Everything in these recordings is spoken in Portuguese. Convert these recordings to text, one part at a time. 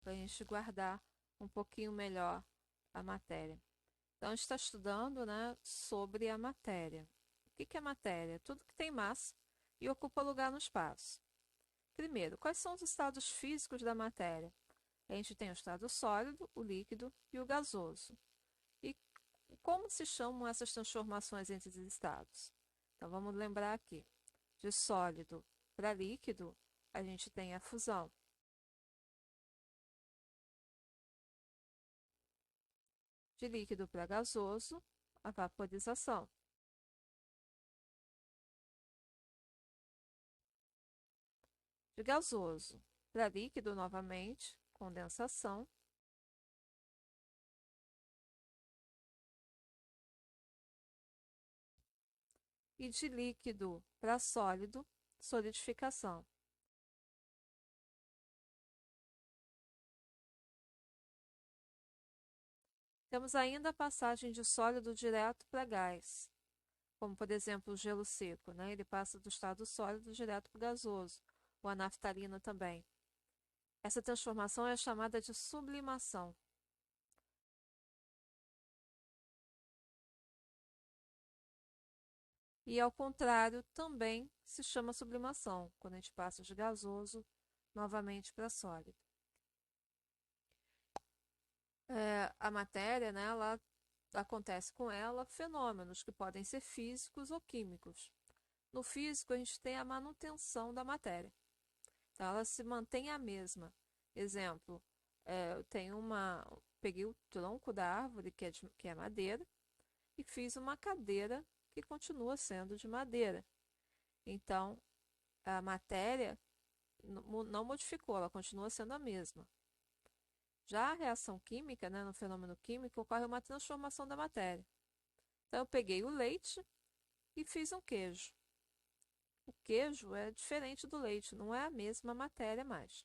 para a gente guardar um pouquinho melhor a matéria. Então, a gente está estudando, né, sobre a matéria. O que é matéria? Tudo que tem massa e ocupa lugar no espaço. Primeiro, quais são os estados físicos da matéria? A gente tem o estado sólido, o líquido e o gasoso. E como se chamam essas transformações entre os estados? Então, vamos lembrar aqui. De sólido para líquido, a gente tem a fusão. De líquido para gasoso, a vaporização. De gasoso para líquido, novamente, condensação. E de líquido para sólido, solidificação. Temos ainda a passagem de sólido direto para gás, como por exemplo o gelo seco, né? Ele passa do estado sólido direto para o gasoso, ou a naftalina também. Essa transformação é chamada de sublimação. E ao contrário, também se chama sublimação, quando a gente passa de gasoso novamente para sólido. A matéria, né, ela acontece com ela fenômenos que podem ser físicos ou químicos. No físico, a gente tem a manutenção da matéria. Então, ela se mantém a mesma. Exemplo, eu tenho peguei o tronco da árvore, que é madeira, e fiz uma cadeira que continua sendo de madeira. Então, a matéria não modificou, ela continua sendo a mesma. Já a reação química, né, no fenômeno químico, ocorre uma transformação da matéria. Então, eu peguei o leite e fiz um queijo. O queijo é diferente do leite, não é a mesma matéria mais.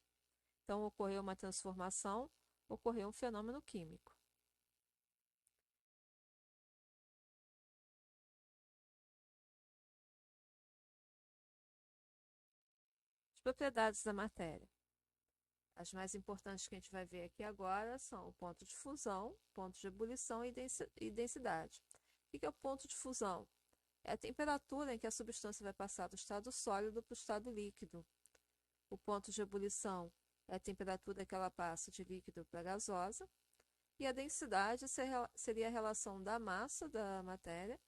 Então, ocorreu uma transformação, ocorreu um fenômeno químico. As propriedades da matéria. As mais importantes que a gente vai ver aqui agora são o ponto de fusão, ponto de ebulição e densidade. O que é o ponto de fusão? É a temperatura em que a substância vai passar do estado sólido para o estado líquido. O ponto de ebulição é a temperatura que ela passa de líquido para gasosa. E a densidade seria a relação da massa da matéria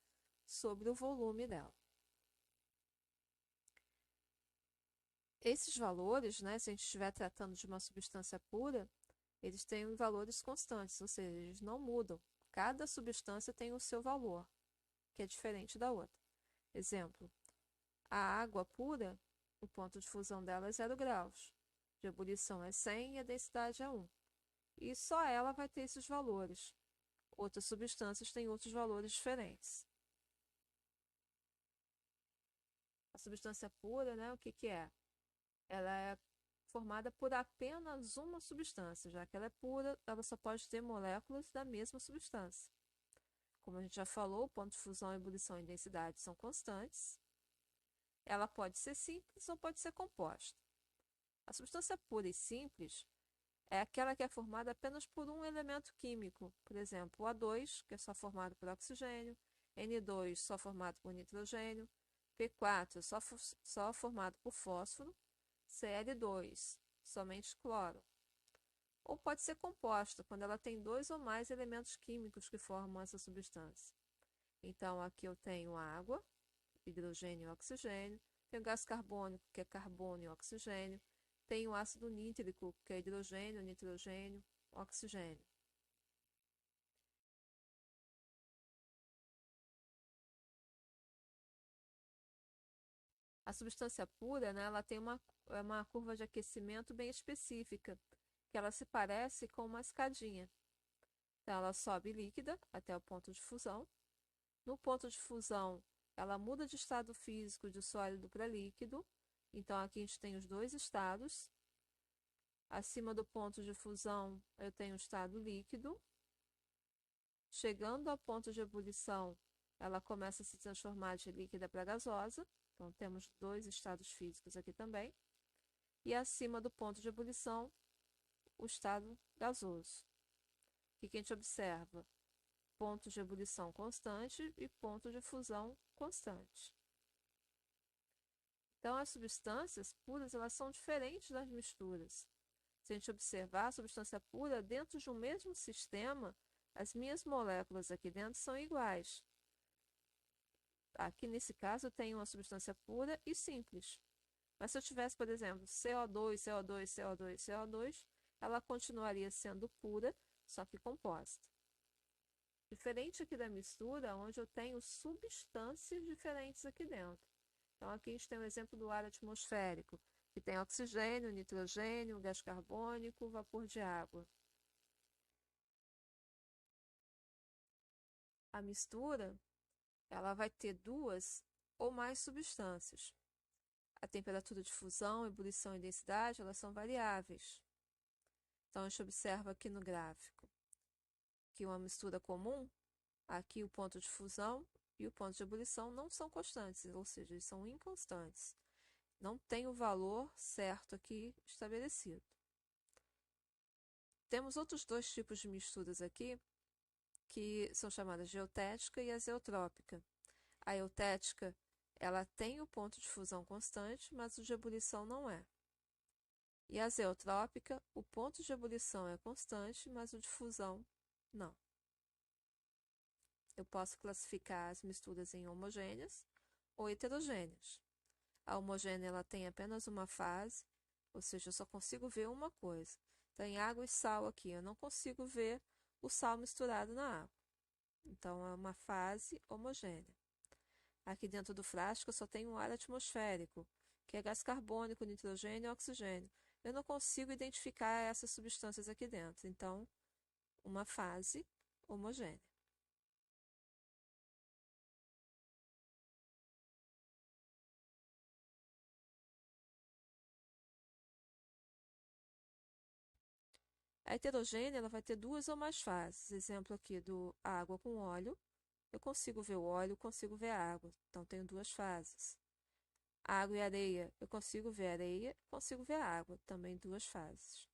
sobre o volume dela. Esses valores, né, se a gente estiver tratando de uma substância pura, eles têm valores constantes, ou seja, eles não mudam. Cada substância tem o seu valor, que é diferente da outra. Exemplo, a água pura, o ponto de fusão dela é 0 graus, de ebulição é 100 e a densidade é 1. E só ela vai ter esses valores. Outras substâncias têm outros valores diferentes. A substância pura, né, o que é? Ela é formada por apenas uma substância, já que ela é pura, ela só pode ter moléculas da mesma substância. Como a gente já falou, o ponto de fusão, ebulição e densidade são constantes. Ela pode ser simples ou pode ser composta. A substância pura e simples é aquela que é formada apenas por um elemento químico, por exemplo, o A2, que é só formado por oxigênio, N2, só formado por nitrogênio, P4, só formado por fósforo, Cl2, somente cloro. Ou pode ser composta, quando ela tem dois ou mais elementos químicos que formam essa substância. Então, aqui eu tenho água, hidrogênio e oxigênio, tenho gás carbônico, que é carbono e oxigênio, tenho ácido nítrico, que é hidrogênio, nitrogênio, oxigênio. A substância pura, né, ela tem uma curva de aquecimento bem específica, que ela se parece com uma escadinha. Então, ela sobe líquida até o ponto de fusão. No ponto de fusão, ela muda de estado físico de sólido para líquido. Então, aqui a gente tem os dois estados. Acima do ponto de fusão, eu tenho o estado líquido. Chegando ao ponto de ebulição, ela começa a se transformar de líquida para gasosa. Então, temos dois estados físicos aqui também. E acima do ponto de ebulição, o estado gasoso. O que a gente observa? Ponto de ebulição constante e ponto de fusão constante. Então, as substâncias puras elas são diferentes das misturas. Se a gente observar a substância pura, dentro de um mesmo sistema, as minhas moléculas aqui dentro são iguais. Aqui, nesse caso, eu tenho uma substância pura e simples. Mas se eu tivesse, por exemplo, CO2, CO2, CO2, CO2, ela continuaria sendo pura, só que composta. Diferente aqui da mistura, onde eu tenho substâncias diferentes aqui dentro. Então, aqui a gente tem o exemplo do ar atmosférico, que tem oxigênio, nitrogênio, gás carbônico, vapor de água. A mistura, ela vai ter duas ou mais substâncias. A temperatura de fusão, ebulição e densidade, elas são variáveis. Então, a gente observa aqui no gráfico que uma mistura comum, aqui o ponto de fusão e o ponto de ebulição não são constantes, ou seja, eles são inconstantes. Não tem o valor certo aqui estabelecido. Temos outros dois tipos de misturas aqui, que são chamadas de eutética e azeotrópica. A eutética, ela tem o ponto de fusão constante, mas o de ebulição não é. E a azeotrópica, o ponto de ebulição é constante, mas o de fusão não. Eu posso classificar as misturas em homogêneas ou heterogêneas. A homogênea ela tem apenas uma fase, ou seja, eu só consigo ver uma coisa. Tem água e sal aqui, eu não consigo ver o sal misturado na água. Então, é uma fase homogênea. Aqui dentro do frasco eu só tenho um ar atmosférico, que é gás carbônico, nitrogênio e oxigênio. Eu não consigo identificar essas substâncias aqui dentro. Então, uma fase homogênea. A heterogênea ela vai ter duas ou mais fases. Exemplo aqui do água com óleo. Eu consigo ver o óleo, consigo ver a água. Então, tenho duas fases. Água e areia. Eu consigo ver a areia, consigo ver a água. Também duas fases.